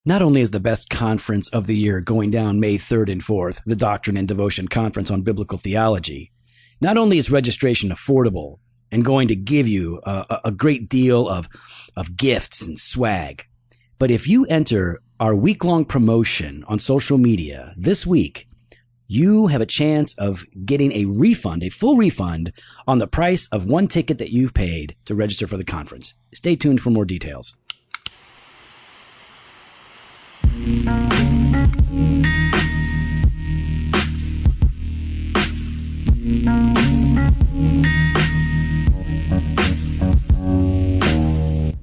Not only is the best conference of the year going down May 3rd and 4th, the Doctrine and Devotion Conference on Biblical Theology, not only is registration affordable and going to give you a great deal of gifts and swag, but if you enter our week-long promotion on social media this week, you have a chance of getting a refund, a full refund on the price of one ticket that you've paid to register for the conference. Stay tuned for more details.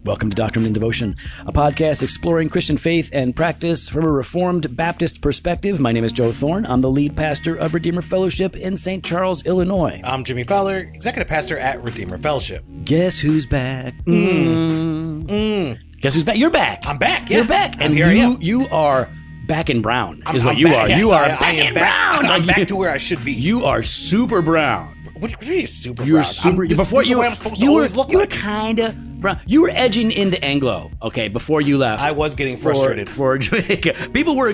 Welcome to Doctrine and Devotion, a podcast exploring Christian faith and practice from a Reformed Baptist perspective. My name is Joe Thorne. I'm the lead pastor of Redeemer Fellowship in St. Charles, Illinois. I'm Jimmy Fowler, executive pastor at Redeemer Fellowship. Guess who's back? Guess who's back? You're back. I'm back, yeah. You're back. And here I am. You are back in brown, is what I'm you back, are. yes, You are I back am in back. brown. I'm back to where I should be. You are super brown. What is super You're brown? super. This Before is you the were, way I'm supposed to always look you were like. kind of brown. You were edging into Anglo. Okay, before you left, I was getting frustrated. for Jamaica. People were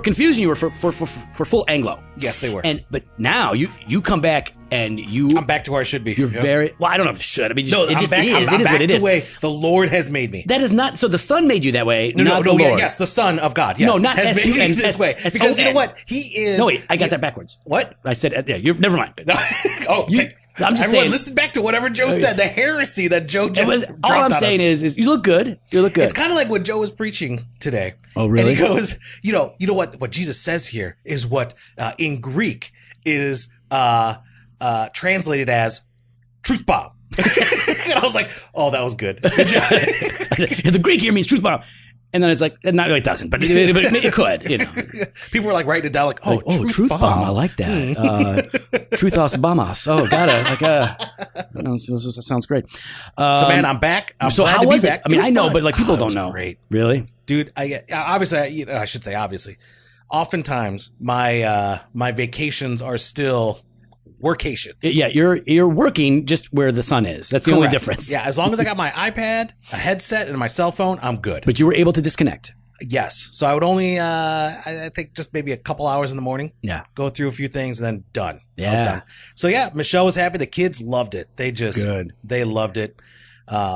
confusing you for full Anglo. Yes, they were. But now you come back and I'm back to where I should be. You're very well. I don't know if it should. I mean, No, it just I'm back, is. I'm It is back what it to is. the way the Lord has made me. That is not so. The Son made you that way. not the Lord. Yes, the Son of God. Yes, No, not has made me S-U-N, this way S-O-N. because you know what? He is. No, wait, I got that backwards. What? I said, yeah, you're never mind. Oh, I'm just everyone, saying. listen back to whatever Joe said. The heresy that Joe just dropped All I'm on saying us. is you look good. You look good. It's kind of like what Joe was preaching today. Oh, really? And he goes, you know what Jesus says here is what in Greek is translated as truth bomb. And I was like, oh, that was good. Good job. The Greek here means truth bomb. And then it's like, no, it doesn't, but it could, you know. People were like writing it down like, oh, truth bomb. I like that. Truthos bombos. Oh, got it. Sounds great. So, man, I'm back. I'm so glad how to was be it? back. I mean, It was I know, fun. but like people It don't was know. Great. Really? Dude, I should say obviously. Oftentimes, my vacations are still workations. Yeah, you're working just where the sun is. That's the only difference. Yeah, as long as I got my iPad, a headset, and my cell phone, I'm good. But you were able to disconnect. Yes. So I would only, I think just maybe a couple hours in the morning. Yeah. Go through a few things and then done. Yeah. I was done. So yeah, Michelle was happy. The kids loved it. They loved it.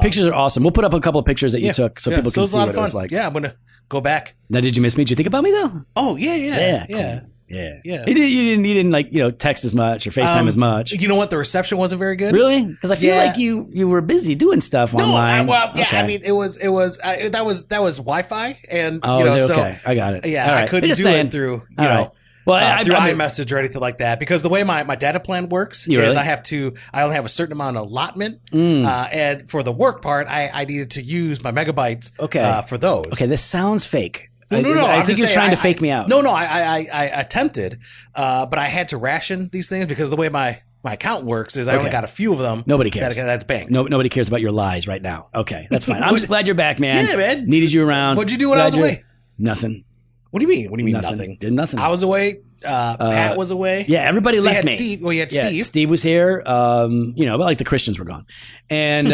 Pictures are awesome. We'll put up a couple of pictures that you took so people can it was see a lot what of it fun. was like. Yeah, I'm going to go back. Now, did you miss me? Did you think about me though? Oh, yeah. Cool. Yeah. Yeah. You didn't like, text as much or FaceTime as much. You know what? The reception wasn't very good. Really? Because I feel Yeah. like you were busy doing stuff No, online. I mean, it was that was Wi-Fi, and Oh, is it? Okay. I got it. Yeah, All I right. couldn't Just do saying. it through All right. Well, through I mean- iMessage or anything like that because the way my data plan works You is really? I only have a certain amount of allotment, and for the work part, I needed to use my megabytes for those. Okay, this sounds fake. No. I I'm think just you're saying, trying to fake me out. No, I attempted, but I had to ration these things because the way my account works is I only got a few of them. Nobody cares. That's banked. Nobody cares about your lies right now. Okay, that's fine. I'm just glad you're back, man. Yeah, man. Needed you around. What'd you do when I was Glad you're- away? Nothing. What do you mean? What do you mean nothing? Did nothing. I was away. Pat was away. Yeah, everybody So left you had me. Steve. Well, you had Yeah, Steve. Steve was here. But like the Christians were gone, and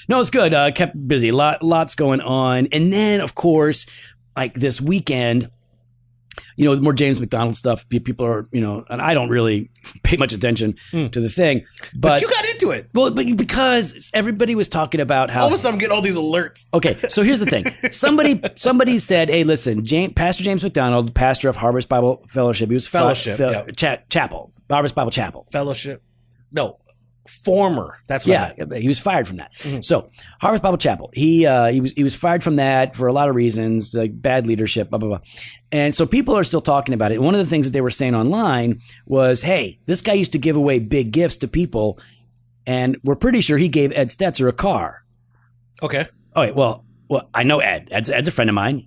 no, it's good. Kept busy. Lots going on, and then of course, like this weekend, more James McDonald stuff. People are, and I don't really pay much attention to the thing, But you got into it. well, but because everybody was talking about how All of a sudden, I'm getting all these alerts. Okay, so here's the thing. Somebody said, "Hey, listen, Pastor James McDonald, pastor of Harvest Bible Fellowship, he was Chapel, Harvest Bible Chapel, Fellowship. No, former. That's what I meant. he was fired from that. So Harvest Bible Chapel, he was fired from that for a lot of reasons, like bad leadership, blah blah blah. And so people are still talking about it. And one of the things that they were saying online was, "Hey, this guy used to give away big gifts to people, and we're pretty sure he gave Ed Stetzer a car." Okay. All right. Well, I know Ed. Ed's a friend of mine,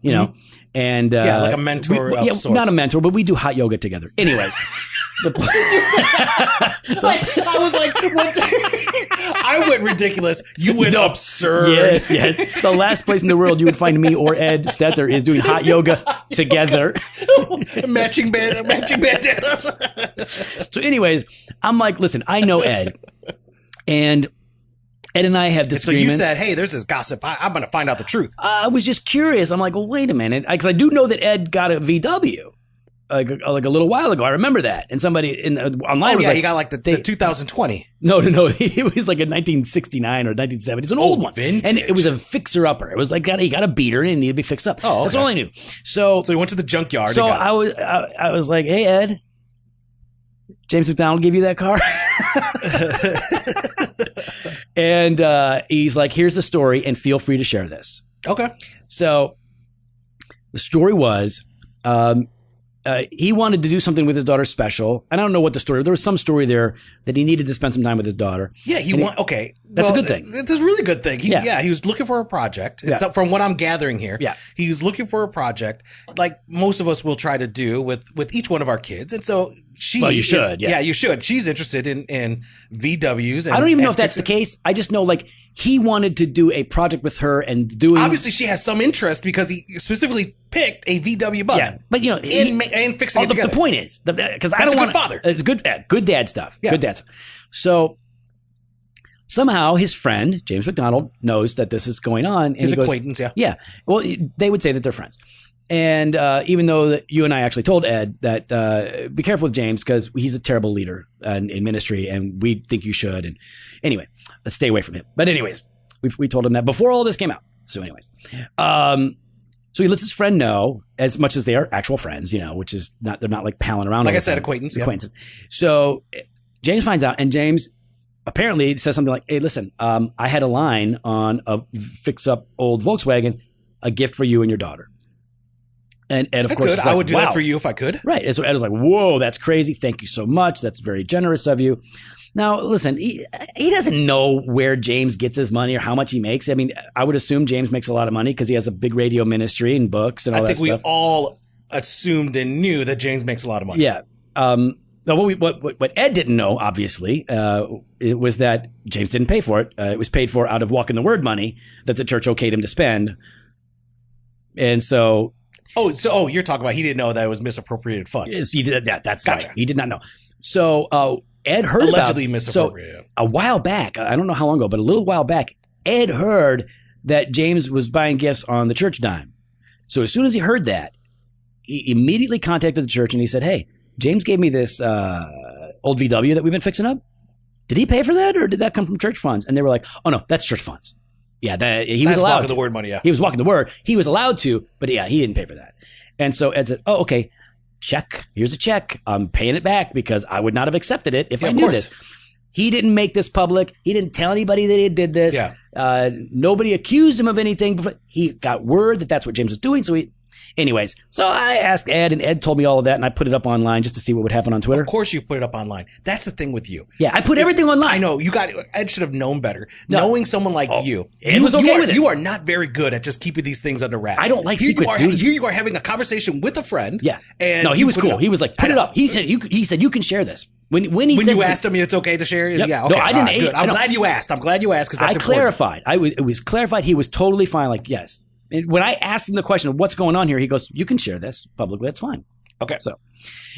and Like a mentor of sorts. not a mentor, but we do hot yoga together. Anyways, I was like, what's I went ridiculous. You went absurd. yes. The last place in the world you would find me or Ed Stetzer is doing hot yoga together. matching bandanas. So, anyways, I'm like, listen, I know Ed, and Ed and I have And so you disagreements. said, hey, there's this gossip. I'm going to find out the truth. I was just curious. I'm like, well, wait a minute, because I do know that Ed got a VW like a little while ago. I remember that, and somebody online Oh, was yeah, like, you got like the 2020. no, it was like a 1969 or 1970. It's an old one, vintage. and it was a fixer upper. It was like he got a beater and it needed to be fixed up. Oh, That's okay. all I knew. So So you went to the junkyard. So and got it. I was like, hey, Ed, James McDonald gave you that car? And he's like, here's the story and feel free to share this. Okay. So the story was he wanted to do something with his daughter's special. And I don't know what the story, there was some story there that he needed to spend some time with his daughter. Yeah, okay. That's a good thing. It's a really good thing. Yeah. He was looking for a project. Yeah. So from what I'm gathering here, Yeah. he was looking for a project like most of us will try to do with each one of our kids. And so Well, you should, yeah. you should. She's interested in VWs. And, I don't even know and if that's the fixing- case. I just know like he wanted to do a project with her and doing. Obviously, she has some interest because he specifically picked a VW bug. Yeah, but you know, and fixing it the together. point is because I That's don't a want good father. It's good dad stuff. Yeah. Good dad stuff. So somehow his friend James McDonald knows that this is going on. And His he goes, acquaintance, yeah. Yeah. Well, they would say that they're friends. And even though that you and I actually told Ed that be careful with James because he's a terrible leader in ministry, and we think you should. And anyway, let's stay away from him. But anyways, we told him that before all this came out. So anyways, so he lets his friend know, as much as they are actual friends, you know, which is not, they're not like palling around. Like all I the said, time. acquaintance. Yeah. Acquaintances. So James finds out, and James apparently says something like, hey, listen, I had a line on a fix up old Volkswagen, a gift for you and your daughter. And Ed, of That's course, good. is I like, would do wow. that for you if I could. Right. And so Ed was like, whoa, that's crazy. Thank you so much. That's very generous of you. Now, listen, he doesn't know where James gets his money or how much he makes. I mean, I would assume James makes a lot of money because he has a big radio ministry and books and all I that think we stuff. all assumed and knew that James makes a lot of money. Yeah. What Ed didn't know, obviously, it was that James didn't pay for it. It was paid for out of Walk in the Word money that the church okayed him to spend. And so You're talking about he didn't know that it was misappropriated funds. he did that. That's Gotcha. right. He did not know. So Ed heard Allegedly about, misappropriated. So a while back, I don't know how long ago, but a little while back, Ed heard that James was buying gifts on the church dime. So as soon as he heard that, he immediately contacted the church and he said, hey, James gave me this old VW that we've been fixing up. Did he pay for that or did that come from church funds? And they were like, oh, no, that's church funds. Yeah, he was That's allowed Walk in to. the Word money, yeah. He was walking the word. He was allowed to, but yeah, he didn't pay for that. And so Ed said, oh, okay, check. Here's a check. I'm paying it back because I would not have accepted it if Yeah, I of knew course. this. He didn't make this public. He didn't tell anybody that he did this. Yeah. Nobody accused him of anything. Before. He got word that that's what James was doing. Anyways, so I asked Ed, and Ed told me all of that, and I put it up online just to see what would happen on Twitter. Of course you put it up online. That's the thing with you. Yeah, I put everything online. I know. Ed should have known better. No. Knowing someone like you. Ed was okay with it. You are not very good at just keeping these things under wraps. I don't like Here secrets, you are, dude. Here you are having a conversation with a friend. Yeah. And no, he you was put cool. up. He was like, put I it know. up. He said you can share this. When he When said you asked him, it's okay to share? Yep. Yeah, No, okay. I didn't- All right, good. I I'm don't- glad you asked. I'm glad you asked because I that's important. clarified. It was clarified. He was totally fine. Like, yes. And when I asked him the question of what's going on here, he goes, you can share this publicly. That's fine. Okay. So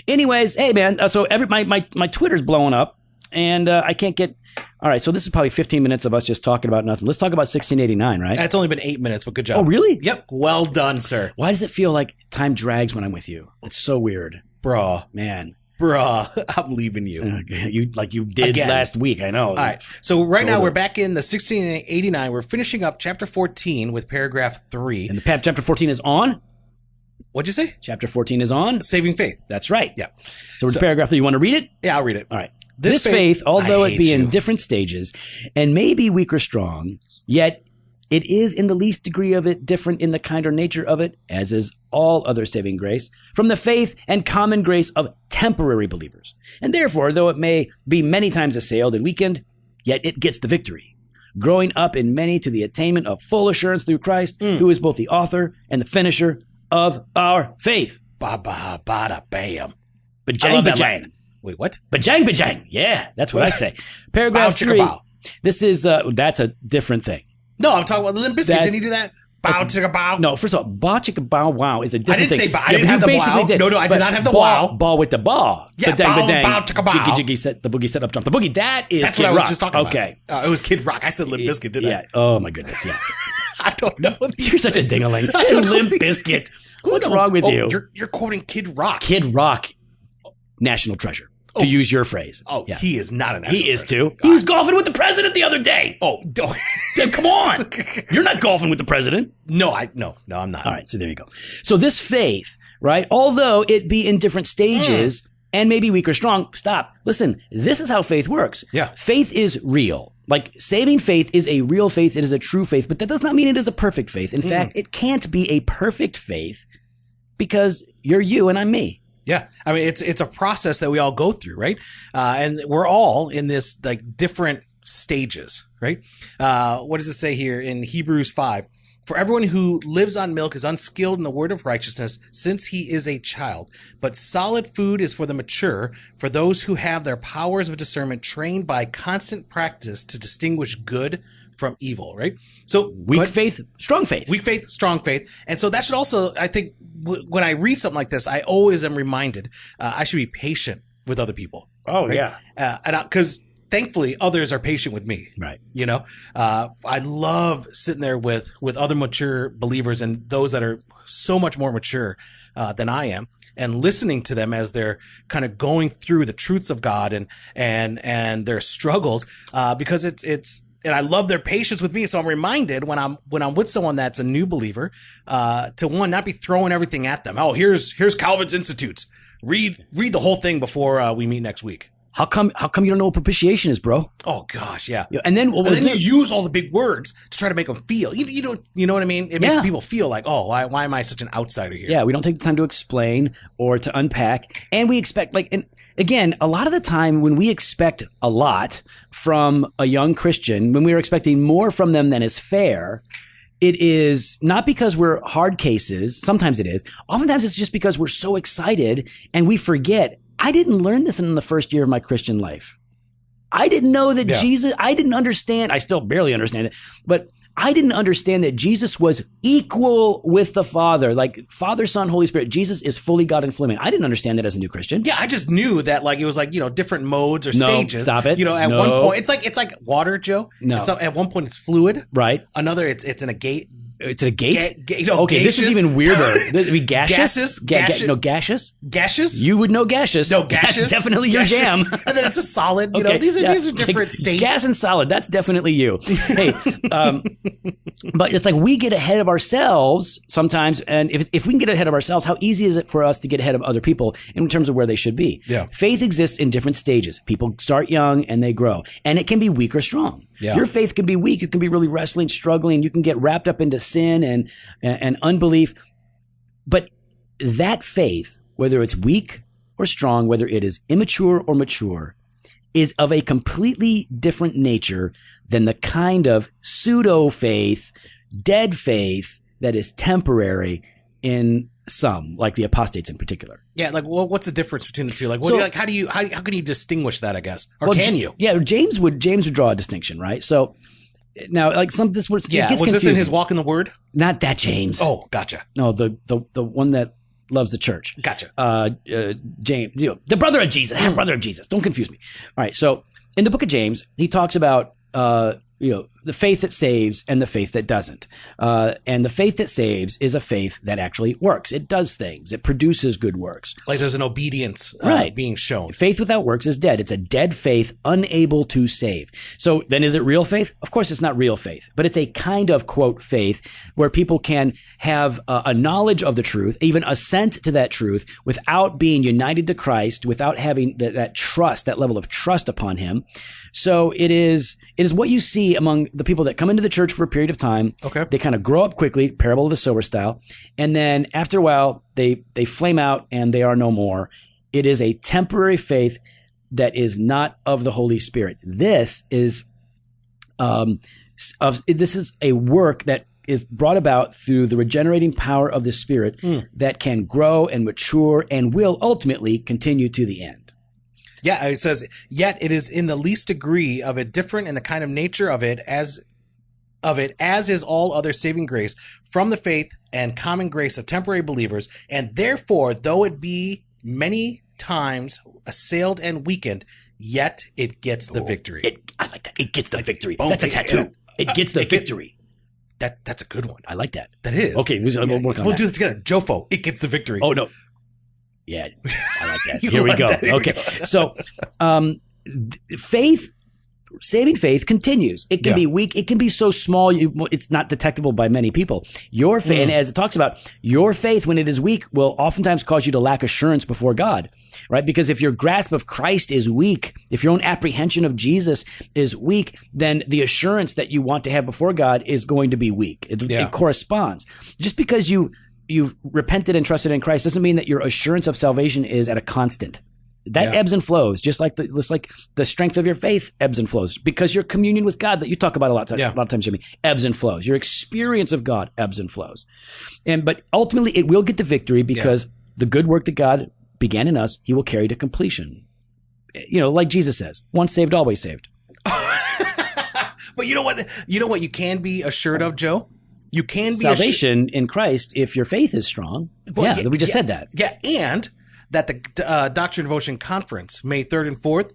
anyways, hey man, so my Twitter's blowing up and I can't get, all right. So this is probably 15 minutes of us just talking about nothing. Let's talk about 1689, right? It's only been 8 minutes, but good job. Oh, really? Yep. Well done, sir. Why does it feel like time drags when I'm with you? It's so weird, Bruh. man. I'm leaving you. You did Again. last week. I know. All right. So right now Totally. we're back in the 1689. We're finishing up chapter 14 with paragraph 3. And the chapter 14 is on. What'd you say? Chapter 14 is on. Saving faith. That's right. Yeah. So we're in paragraph 3. You want to read it? Yeah, I'll read it. All right. This This faith, although I it be hate in you. different stages and may be weak or strong, yet it is in the least degree of it different in the kind or nature of it, as is all other saving grace, from the faith and common grace of temporary believers. And therefore, though it may be many times assailed and weakened, yet it gets the victory, growing up in many to the attainment of full assurance through Christ, who is both the author and the finisher of our faith. Ba-ba, bada, bam. I Bajang, love that bajang. line. Wait, what? Bajang, bajang. Yeah, that's what I say. Bow, Paragraph chicka, 3. bow. This is, that's a different thing. No, I'm talking about Limp Bizkit. That- Didn't he do that? Bow chicka bow. No, first of all, ba chicka bow wow is a different I didn't thing. say bow. I Yeah, didn't but have you the basically wow. did. No, I did But not have the ball, wow. Ball with the ball. Yeah, Ba-dang, bow, ba-dang. bow, chicka bow. Jiggy, jiggy, set the boogie set up jump. The boogie, that is That's Kid what I was Rock. just talking about. Okay. It was Kid Rock. I said Limp Bizkit, didn't Yeah. Oh, my goodness. Yeah. I? I don't know. You're such a ding-a-ling. don't know Limp these- Biscuit. Who What's knows? wrong with Oh, you? You're quoting Kid Rock. Kid Rock, national treasure, Oh, to use your phrase. Oh, Yeah. he is not a national He is treasure. too. He was golfing with the president the other day. Oh, don't. Come on. You're not golfing with the president. No, I'm not. All right, so there you go. So this faith, right, although it be in different stages and maybe weak or strong, stop. Listen, this is how faith works. Yeah. Faith is real. Like saving faith is a real faith. It is a true faith, but that does not mean it is a perfect faith. In fact, it can't be a perfect faith because you're you and I'm me. Yeah, I mean it's a process that we all go through, right? And we're all in this like different stages, right? What does it say here in Hebrews 5? For everyone who lives on milk is unskilled in the word of righteousness, since he is a child. But solid food is for the mature, for those who have their powers of discernment trained by constant practice to distinguish good from evil, right? So Weak faith, strong faith. weak faith, strong faith. And so that should also, I think, when I read something like this, I always am reminded I should be patient with other people. Oh, right? Because thankfully others are patient with me. Right. You know, I love sitting there with other mature believers and those that are so much more mature than I am, and listening to them as they're kind of going through the truths of God and their struggles, because it's. And I love their patience with me, so I'm reminded when I'm with someone that's a new believer, to one, not be throwing everything at them. Oh, here's Calvin's Institutes. Read the whole thing before we meet next week. How come you don't know what propitiation is, bro? Oh gosh, yeah. And then And then you use all the big words to try to make them feel. You know what I mean? It makes Yeah. people feel like, oh, why am I such an outsider here? Yeah, we don't take the time to explain or to unpack. And we expect, and again, a lot of the time when we expect a lot from a young Christian, when we are expecting more from them than is fair, it is not because we're hard cases. Sometimes it is. Oftentimes it's just because we're so excited and we forget, I didn't learn this in the first year of my Christian life. I didn't know that Jesus, I didn't understand. I still barely understand it, but I didn't understand that Jesus was equal with the Father, like Father, Son, Holy Spirit. Jesus is fully God and fully man. I didn't understand that as a new Christian. Yeah, I just knew that like it was like, different modes or No, stages. stop it. At No. one point it's like water, Joe. No. At one point it's fluid. Right? Another it's in a gate. It's a gate? Okay, This is gaseous. even weirder. This would be gaseous? Gaseous? Gaseous? Gaseous? You would know gaseous. No, gaseous. That's definitely your Gaseous. jam. And then it's a solid. Okay, These are yeah. different states. Gas and solid. That's definitely you. Hey, but it's like we get ahead of ourselves sometimes. And if we can get ahead of ourselves, how easy is it for us to get ahead of other people in terms of where they should be? Yeah. Faith exists in different stages. People start young and they grow. And it can be weak or strong. Yeah. Your faith can be weak. You can be really wrestling, struggling. You can get wrapped up into sin and unbelief. But that faith, whether it's weak or strong, whether it is immature or mature, is of a completely different nature than the kind of pseudo faith, dead faith that is temporary in some, like the apostates in particular. Yeah, like what's the difference between the two? Like So- how can you distinguish that, I guess? Or Well, can you? Yeah, James would draw a distinction, right? So now, like this was Yeah, it gets was this in confusing. his Walk in the Word? Not that James. Oh, gotcha. No, the one that loves the church. Gotcha. James, the brother of Jesus, half brother of Jesus. Don't confuse me. All right. So in the book of James, he talks about, the faith that saves and the faith that doesn't. And the faith that saves is a faith that actually works. It does things. It produces good works. Like there's an obedience Right. being shown. Faith without works is dead. It's a dead faith, unable to save. So then is it real faith? Of course, it's not real faith, but it's a kind of, quote, faith where people can have a knowledge of the truth, even assent to that truth without being united to Christ, without having that trust, that level of trust upon him. So it is what you see among the people that come into the church for a period of time. Okay. They kind of grow up quickly, parable of the sower style. And then after a while, they flame out and they are no more. It is a temporary faith that is not of the Holy Spirit. This is a work that is brought about through the regenerating power of the Spirit that can grow and mature and will ultimately continue to the end. Yeah, it says, yet it is in the least degree of it different in the kind of nature of it as of it, as is all other saving grace from the faith and common grace of temporary believers, and therefore, though it be many times assailed and weakened, yet it gets the victory. I like that. It gets the victory. boom, That's a it- tattoo. It gets the victory. That's a good one. I like that. That is. Okay, we'll work on We'll that. do this together. Jofo, it gets the victory. Oh, no. Yeah, I like that. You Here we like go. that? Here we Okay. go. So, saving faith continues. It can Yeah. be weak. It can be so small, it's not detectable by many people. Your faith, and as it talks about, your faith, when it is weak, will oftentimes cause you to lack assurance before God, right? Because if your grasp of Christ is weak, if your own apprehension of Jesus is weak, then the assurance that you want to have before God is going to be weak. It corresponds. Just because you've repented and trusted in Christ doesn't mean that your assurance of salvation is at a constant. That ebbs and flows, just like the strength of your faith ebbs and flows, because your communion with God that you talk about a lot of times, Jimmy, ebbs and flows. Your experience of God ebbs and flows, but ultimately it will get the victory because the good work that God began in us, He will carry to completion. You know, like Jesus says, once saved, always saved. But you know what? You know what you can be assured of, Joe? You can be Salvation in Christ if your faith is strong. Well, We just said that. Yeah, and that the Doctrine and Devotion Conference, May 3rd and 4th,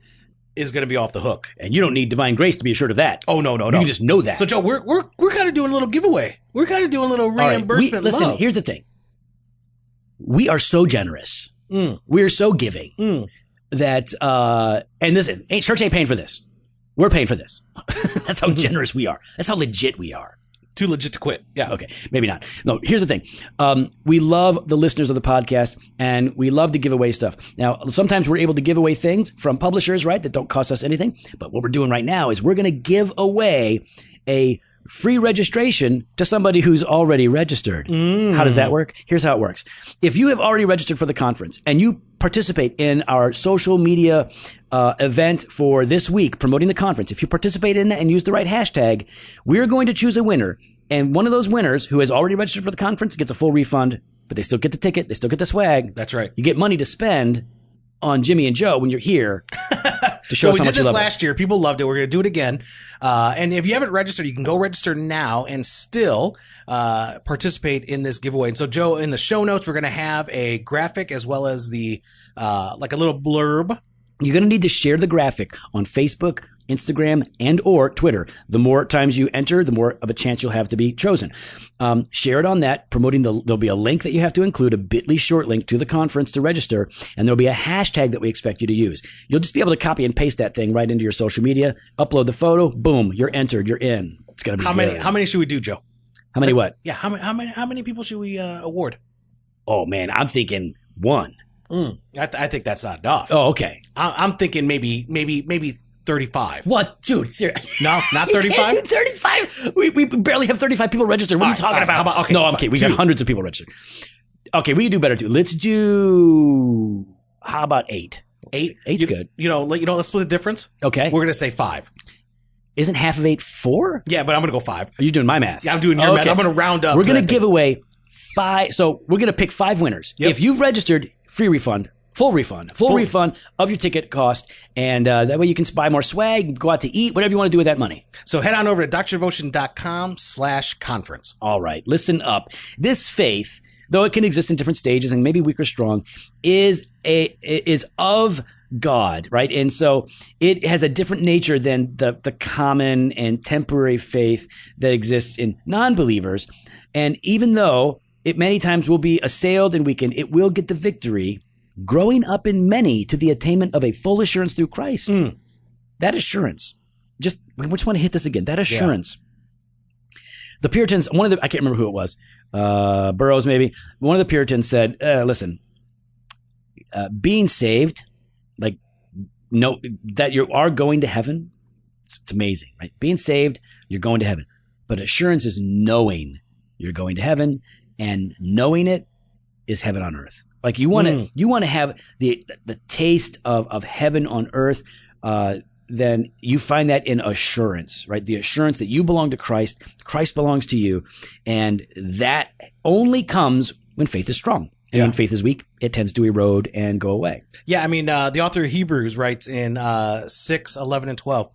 is going to be off the hook. And you don't need divine grace to be assured of that. Oh, no. You can just know that. So, Joe, we're kind of doing a little giveaway. We're kind of doing a little All right, reimbursement listen, love. here's the thing. We are so generous. We're so giving that, and listen, church ain't paying for this. We're paying for this. That's how generous we are. That's how legit we are. Too legit to quit. Yeah. Okay, maybe not. No, here's the thing. We love the listeners of the podcast, and we love to give away stuff. Now, sometimes we're able to give away things from publishers, right, that don't cost us anything. But what we're doing right now is we're going to give away a free registration to somebody who's already registered. How does that work? Here's how it works. If you have already registered for the conference and you participate in our social media event for this week promoting the conference, if you participate in that and use the right hashtag, we're going to choose a winner. And one of those winners who has already registered for the conference gets a full refund, but they still get the ticket. They still get the swag. That's right. You get money to spend on Jimmy and Joe when you're here. To show So us we how did much you this love last us. year. People loved it. We're going to do it again. And if you haven't registered, you can go register now and still participate in this giveaway. And so, Joe, in the show notes, we're going to have a graphic as well as the like a little blurb. You're going to need to share the graphic on Facebook, Instagram, and or Twitter. The more times you enter, the more of a chance you'll have to be chosen. Share it on that, promoting there'll be a link that you have to include, a bit.ly short link to the conference to register, and there'll be a hashtag that we expect you to use. You'll just be able to copy and paste that thing right into your social media, upload the photo, boom, you're entered, you're in. It's going to be good. How many should we do, Joe? How many what? Yeah, how many people should we award? Oh, man, I'm thinking one. I think that's not enough. Oh, okay. I'm thinking maybe 35. What? Dude, seriously. No, not You can't 35? do 35? We barely have 35 people registered. What are you talking about? How about, okay, no, I'm fine. kidding. We got 2. hundreds of people registered. Okay, we can do better too. Let's do, how about 8? 8? Eight's good. Let's split the difference. Okay. We're going to say 5. Isn't half of 8 4? Yeah, but I'm going to go 5. Are you doing my math? Yeah, I'm doing your math. I'm going to round up. We're to going that to give away 5. So we're going to pick 5 winners. Yep. If you've registered, free refund. Full refund of your ticket cost. And that way you can buy more swag, go out to eat, whatever you want to do with that money. So head on over to drdevotion.com/conference. All right, listen up. This faith, though it can exist in different stages and maybe weak or strong, is of God, right? And so it has a different nature than the common and temporary faith that exists in non-believers. And even though it many times will be assailed and weakened, it will get the victory, growing up in many to the attainment of a full assurance through Christ. That assurance, we just want to hit this again. That assurance. The Puritans, I can't remember who it was, Burroughs maybe. One of the Puritans said, listen, being saved, know that you are going to heaven. It's amazing, right? Being saved, you're going to heaven. But assurance is knowing you're going to heaven, and knowing it is heaven on earth. Like you want to have the taste of heaven on earth. Then you find that in assurance, right? The assurance that you belong to Christ, Christ belongs to you, and that only comes when faith is strong. And when faith is weak, it tends to erode and go away. Yeah, I mean, the author of Hebrews writes in 6, 11, and 12,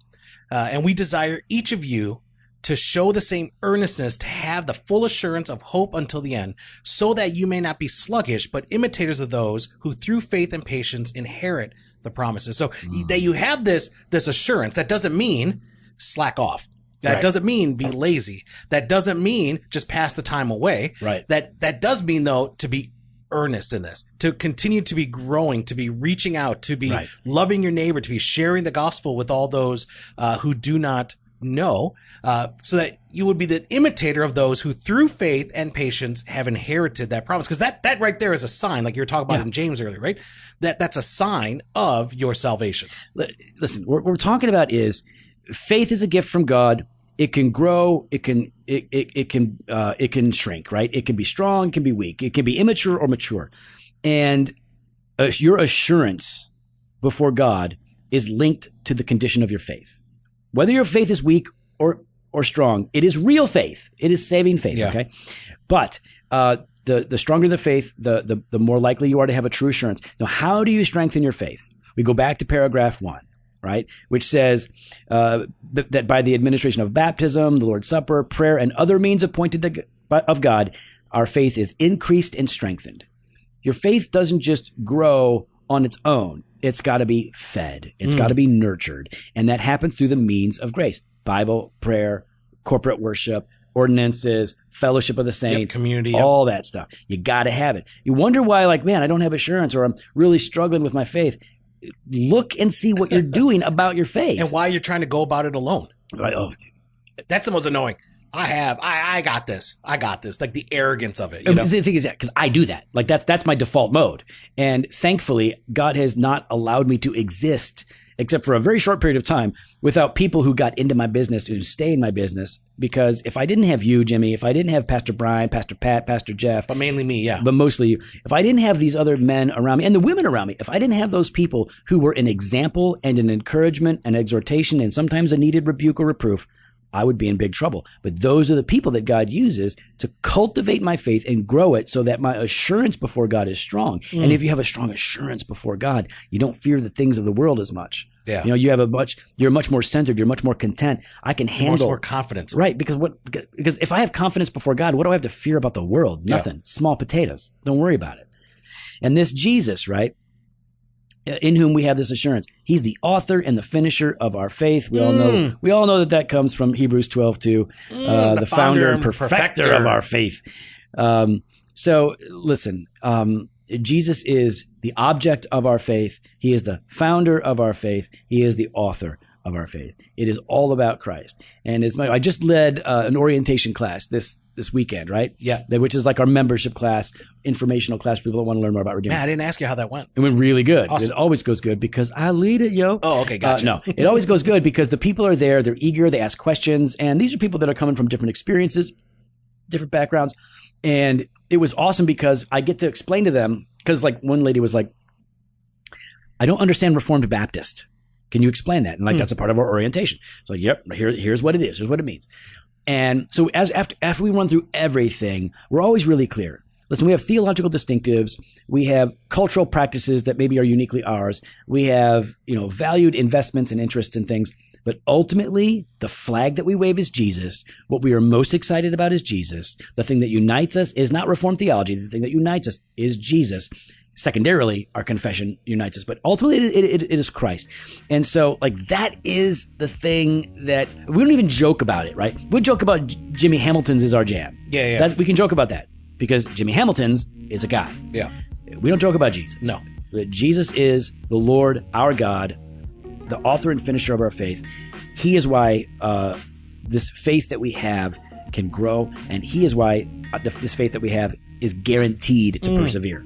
and we desire each of you to show the same earnestness, to have the full assurance of hope until the end, so that you may not be sluggish, but imitators of those who through faith and patience inherit the promises. So that you have this assurance, that doesn't mean slack off. That doesn't mean be lazy. That doesn't mean just pass the time away. Right. That does mean, though, to be earnest in this, to continue to be growing, to be reaching out, to be loving your neighbor, to be sharing the gospel with all those who do not know, so that you would be the imitator of those who through faith and patience have inherited that promise. Because that right there is a sign, like you were talking about in James earlier, right? That's a sign of your salvation. Listen, what we're talking about is faith is a gift from God. It can grow. It can shrink, right? It can be strong. It can be weak. It can be immature or mature. And your assurance before God is linked to the condition of your faith. Whether your faith is weak or strong, it is real faith. It is saving faith. Okay, but the stronger the faith, the more likely you are to have a true assurance. Now, how do you strengthen your faith? We go back to paragraph 1. Right, which says that by the administration of baptism, the Lord's Supper, prayer, and other means appointed of God, our faith is increased and strengthened. Your faith doesn't just grow on its own. It's got to be fed. It's got to be nurtured. And that happens through the means of grace. Bible, prayer, corporate worship, ordinances, fellowship of the saints, community, all that stuff. You got to have it. You wonder why, like, man, I don't have assurance, or I'm really struggling with my faith. Look and see what you're doing about your faith. And why you're trying to go about it alone. Right. Oh. That's the most annoying. I got this. Like the arrogance of it. You know? The thing is that because I do that. Like that's my default mode. And thankfully, God has not allowed me to exist except for a very short period of time without people who got into my business, who stay in my business. Because if I didn't have you, Jimmy, if I didn't have Pastor Brian, Pastor Pat, Pastor Jeff. But mainly me, yeah. But mostly you. If I didn't have these other men around me and the women around me, if I didn't have those people who were an example and an encouragement, an exhortation, and sometimes a needed rebuke or reproof, I would be in big trouble. But those are the people that God uses to cultivate my faith and grow it so that my assurance before God is strong. And if you have a strong assurance before God, you don't fear the things of the world as much. Yeah. You know, you're much more centered. You're much more content. I can handle much more confidence. Right. Because if I have confidence before God, what do I have to fear about the world? Nothing. Yeah. Small potatoes. Don't worry about it. And this Jesus, right? In whom we have this assurance. He's the author and the finisher of our faith. We all know that comes from Hebrews 12:2, the founder and perfecter of our faith. So listen, Jesus is the object of our faith. He is the founder of our faith. He is the author of our faith. It is all about Christ. And I just led an orientation class this weekend, right? Yeah. Which is like our membership class, informational class for people that want to learn more about Redeemer. Man, I didn't ask you how that went. It went really good. Awesome. It always goes good because I lead it, yo. Oh, okay, gotcha. No, it always goes good because the people are there, they're eager, they ask questions, and these are people that are coming from different experiences, different backgrounds. And it was awesome because I get to explain to them, because like one lady was like, I don't understand Reformed Baptist. Can you explain that? And like, that's a part of our orientation. So yep, here's what it is. Here's what it means. And so after we run through everything, we're always really clear. Listen, we have theological distinctives. We have cultural practices that maybe are uniquely ours. We have, valued investments and interests and things. But ultimately, the flag that we wave is Jesus. What we are most excited about is Jesus. The thing that unites us is not Reformed theology. The thing that unites us is Jesus. Secondarily, our confession unites us, but ultimately it is Christ. And so like that is the thing that we don't even joke about it, right? We joke about Jimmy Hamilton's is our jam. Yeah. We can joke about that because Jimmy Hamilton's is a guy. Yeah. We don't joke about Jesus. No. But Jesus is the Lord, our God, the author and finisher of our faith. He is why this faith that we have can grow, and he is why this faith that we have is guaranteed to persevere.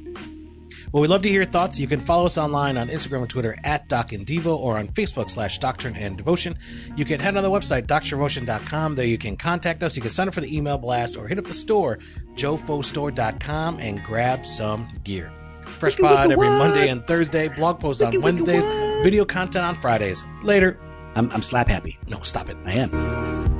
Well, we'd love to hear your thoughts. You can follow us online on Instagram and Twitter at DocAndDevo or on Facebook /Doctrine and Devotion. You can head on the website, doctrinedevotion.com. There you can contact us. You can sign up for the email blast or hit up the store, jofostore.com, and grab some gear. Fresh pod every Monday and Thursday, blog posts on Wednesdays, video content on Fridays. Later. I'm slap happy. No, stop it. I am.